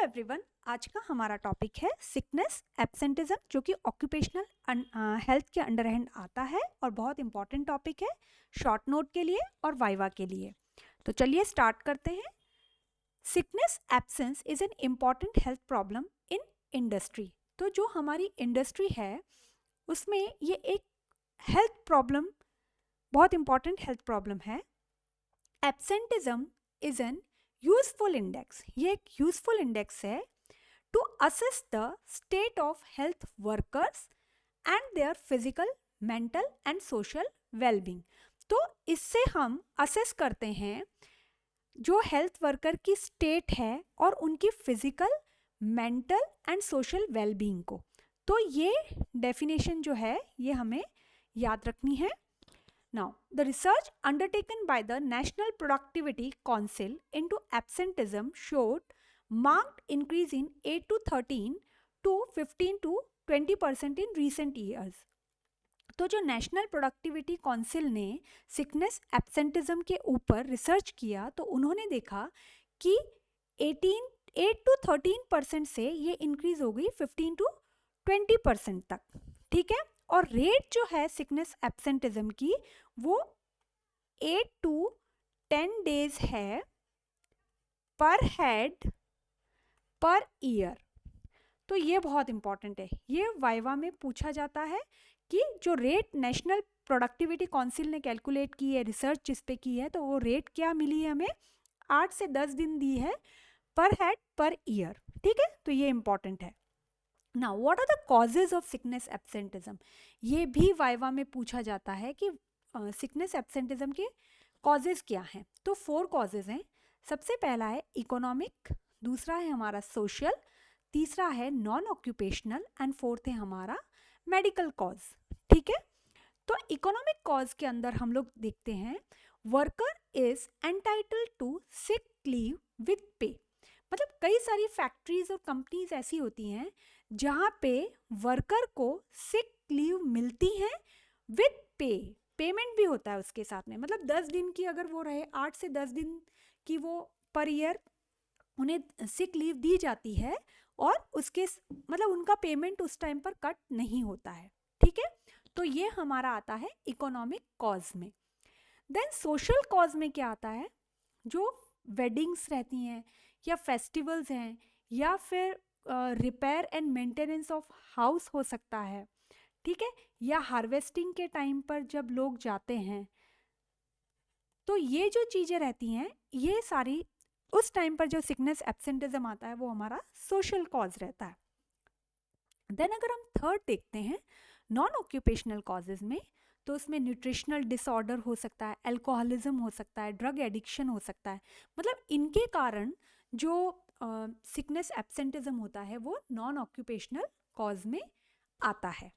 Everyone, आज का हमारा टॉपिक है सिकनेस एब्सेंटिज्म, जो कि ऑक्यूपेशनल हेल्थ के अंडर हैंड आता है और बहुत इंपॉर्टेंट टॉपिक है शॉर्ट नोट के लिए और वाइवा के लिए। तो चलिए स्टार्ट करते हैं। Sickness absence is an important health problem in industry. तो जो हमारी इंडस्ट्री है उसमें ये एक हेल्थ प्रॉब्लम, बहुत इंपॉर्टेंट हेल्थ प्रॉब्लम है। Absenteeism is an useful index, ये एक यूजफुल इंडेक्स है to assess the state of health workers and their physical, mental and social wellbeing. तो इससे हम असेस करते हैं जो हेल्थ वर्कर की स्टेट है और उनकी physical, mental and social wellbeing को। तो ये डेफिनेशन जो है ये हमें याद रखनी है। Now, the research undertaken by the National Productivity Council into absenteeism showed marked increase in 8 to 13 to 15 to 20% in recent years. तो जो नेशनल प्रोडक्टिविटी काउंसिल ने सिकनेस एब्सेंटिज्म के ऊपर रिसर्च किया तो उन्होंने देखा कि 8 to 13% से ये इंक्रीज हो गई 15 to 20% तक। ठीक है, और रेट जो है सिकनेस एब्सेंटिज्म की वो 8 to 10 डेज है पर हेड पर ईयर। तो ये बहुत इंपॉर्टेंट है, ये वाइवा में पूछा जाता है कि जो रेट नेशनल प्रोडक्टिविटी काउंसिल ने कैलकुलेट की है, रिसर्च जिस पे की है, तो वो रेट क्या मिली है हमें, 8 से 10 दिन दी है पर हेड पर ईयर। ठीक है, तो ये इंपॉर्टेंट है। Now what are the causes of sickness absenteeism, ये भी वाइवा में पूछा जाता है कि सिकनेस एब्सेंटिज्म के कॉजेज क्या हैं। तो 4 कॉजेज हैं। सबसे पहला है इकोनॉमिक, दूसरा है हमारा सोशल, तीसरा है नॉन ऑक्यूपेशनल एंड फोर्थ है हमारा मेडिकल कॉज। ठीक है, तो इकोनॉमिक कॉज के अंदर हम लोग देखते हैं worker is entitled to sick leave with pay. मतलब कई सारी फैक्ट्रीज और कंपनीज ऐसी होती हैं जहाँ पे वर्कर को सिक लीव मिलती है विद पे, पेमेंट भी होता है उसके साथ में। मतलब 10 दिन की अगर वो रहे, 8 से 10 दिन की वो पर ईयर उन्हें सिक लीव दी जाती है और उसके मतलब उनका पेमेंट उस टाइम पर कट नहीं होता है। ठीक है, तो ये हमारा आता है इकोनॉमिक कॉज में। देन सोशल कॉज में क्या आता है, जो वेडिंग्स रहती हैं या फेस्टिवल्स हैं या फिर repair and maintenance of house हो सकता है। ठीक है, या हार्वेस्टिंग के टाइम पर जब लोग जाते हैं, तो ये जो चीज़ें रहती हैं ये सारी उस टाइम पर जो सिकनेस एब्सेंटिज्म आता है वो हमारा सोशल कॉज रहता है। देन अगर हम थर्ड देखते हैं नॉन ऑक्यूपेशनल कॉजेज में, तो उसमें न्यूट्रिशनल डिसऑर्डर हो सकता है, अल्कोहलिज्म हो सकता है, ड्रग एडिक्शन हो सकता है। मतलब इनके कारण जो सिकनेस एब्सेंटिज्म होता है वो नॉन ऑक्यूपेशनल कॉज में आता है।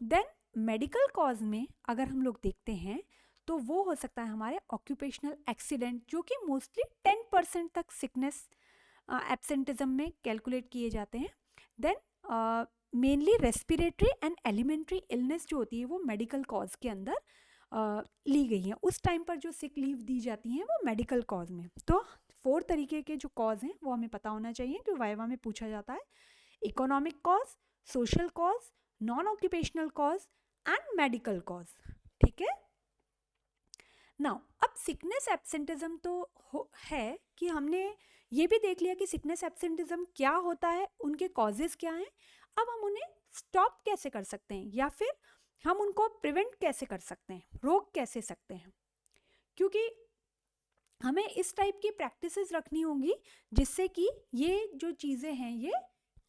देन मेडिकल कॉज में अगर हम लोग देखते हैं तो वो हो सकता है हमारे ऑक्यूपेशनल एक्सीडेंट, जो कि मोस्टली 10% तक सिकनेस एब्सेंटिज्म में कैलकुलेट किए जाते हैं। Then mainly respiratory and alimentary illness जो होती है वो मेडिकल कॉज के अंदर ली गई है। उस टाइम पर जो सिक लीव दी जाती हैं वो मेडिकल कॉज में। तो 4 तरीके के जो कॉज हैं वो हमें पता होना चाहिए कि वाइवा में पूछा जाता है। Economic cause, social cause, non occupational cause and medical cause. ठीक है, नाउ अब सिकनेस एब्सेंटिज्म तो है कि हमने ये भी देख लिया कि सिकनेस एब्सेंटिज्म क्या होता है, उनके कॉजेज क्या हैं। अब हम उन्हें स्टॉप कैसे कर सकते हैं या फिर हम उनको प्रिवेंट कैसे कर सकते हैं, रोक कैसे सकते हैं, क्योंकि हमें इस टाइप की प्रैक्टिसेस रखनी होंगी जिससे कि ये जो चीज़ें हैं ये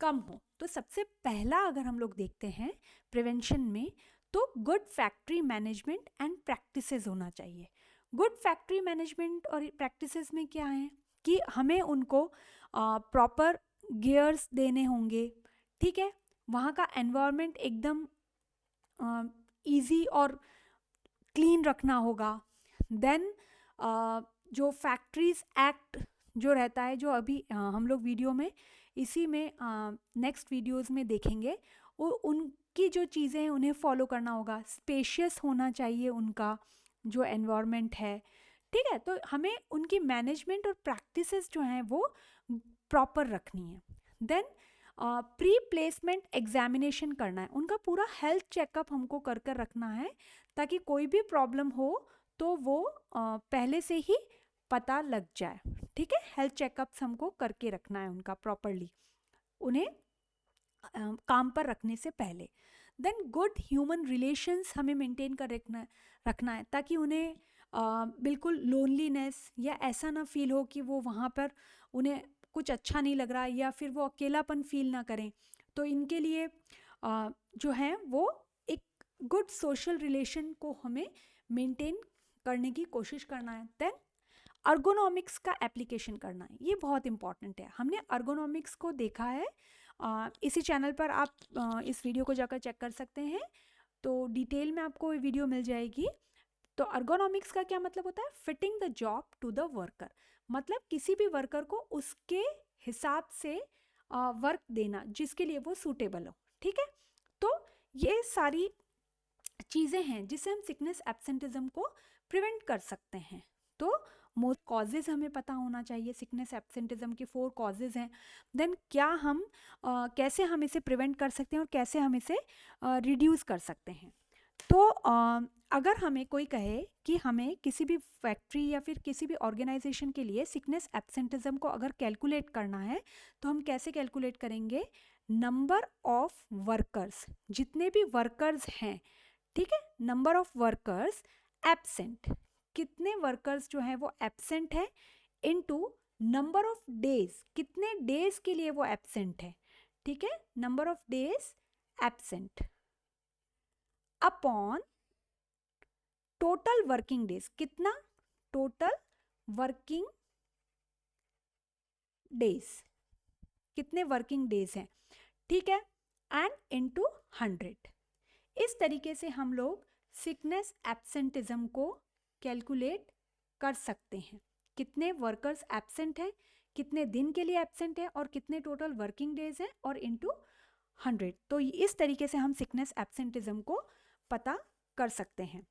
कम हो। तो सबसे पहला अगर हम लोग देखते हैं प्रिवेंशन में, तो good factory management and practices होना चाहिए। गुड फैक्ट्री मैनेजमेंट और प्रैक्टिसेस में क्या है कि हमें उनको प्रॉपर गियर्स देने होंगे। ठीक है, वहाँ का एनवायरनमेंट एकदम इजी और क्लीन रखना होगा। देन जो फैक्ट्रीज एक्ट जो रहता है, जो अभी हम लोग वीडियो में इसी में नेक्स्ट वीडियोस में देखेंगे, वो उनकी जो चीज़ें हैं उन्हें फॉलो करना होगा। स्पेशियस होना चाहिए उनका जो एनवायरनमेंट है। ठीक है, तो हमें उनकी मैनेजमेंट और प्रैक्टिसेस जो हैं वो प्रॉपर रखनी है। देन प्री प्लेसमेंट एग्जामिनेशन करना है, उनका पूरा हेल्थ चेकअप हमको कर कर रखना है ताकि कोई भी प्रॉब्लम हो तो वो पहले से ही पता लग जाए, ठीक है। हेल्थ चेकअप्स हमको करके रखना है उनका प्रॉपरली, उन्हें काम पर रखने से पहले। देन गुड ह्यूमन रिलेशंस हमें मेंटेन कर रखना है ताकि उन्हें बिल्कुल लोनलीनेस या ऐसा ना फील हो कि वो वहाँ पर उन्हें कुछ अच्छा नहीं लग रहा है या फिर वो अकेलापन फील ना करें। तो इनके लिए जो है वो एक गुड सोशल रिलेशन को हमें मेंटेन करने की कोशिश करना है। देन अर्गोनॉमिक्स का एप्लीकेशन करना है, ये बहुत इंपॉर्टेंट है। हमने अर्गोनॉमिक्स को देखा है, इसी चैनल पर आप इस वीडियो को जाकर चेक कर सकते हैं, तो डिटेल में आपको ये वीडियो मिल जाएगी। तो अर्गोनॉमिक्स का क्या मतलब होता है? Fitting the job to the worker, मतलब किसी भी वर्कर को उसके हिसाब से वर्क देना जिसके लिए वो सूटेबल हो, ठीक है। तो ये सारी चीज़ें हैं जिससे हम सिकनेस एब्सेंटिज्म को प्रिवेंट कर सकते हैं। तो मोस्ट कॉजेज़ हमें पता होना चाहिए, सिकनेस एब्सेंटिज्म के 4 कॉजेज़ हैं। देन क्या हम कैसे हम इसे प्रिवेंट कर सकते हैं और कैसे हम इसे रिड्यूस कर सकते हैं। तो अगर हमें कोई कहे कि हमें किसी भी फैक्ट्री या फिर किसी भी ऑर्गेनाइजेशन के लिए सिकनेस एब्सेंटिज्म को अगर कैलकुलेट करना है तो हम कैसे कैलकुलेट करेंगे? नंबर ऑफ वर्कर्स, जितने भी वर्कर्स हैं, ठीक है, नंबर ऑफ वर्कर्स एब्सेंट, कितने वर्कर्स जो हैं वो एब्सेंट है, इनटू नंबर ऑफ डेज, कितने डेज के लिए वो एब्सेंट है, ठीक है, number of days absent upon total working days, कितना टोटल वर्किंग डेज, कितने वर्किंग डेज हैं, ठीक है, एंड इनटू 100। इस तरीके से हम लोग सिकनेस एब्सेंटिज्म को कैलकुलेट कर सकते हैं, कितने वर्कर्स एब्सेंट हैं, कितने दिन के लिए एब्सेंट है और कितने टोटल वर्किंग डेज हैं, और इनटू 100। तो इस तरीके से हम सिकनेस एब्सेंटिज्म को पता कर सकते हैं।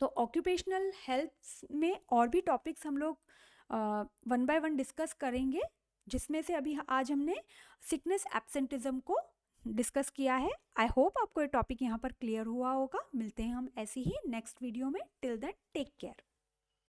तो ऑक्यूपेशनल हेल्थ में और भी टॉपिक्स हम लोग 1 बाय 1 डिस्कस करेंगे, जिसमें से अभी आज हमने सिकनेस एब्सेंटिज्म को डिस्कस किया है। आई होप आपको ये टॉपिक यहाँ पर क्लियर हुआ होगा। मिलते हैं हम ऐसे ही नेक्स्ट वीडियो में। Till then take care.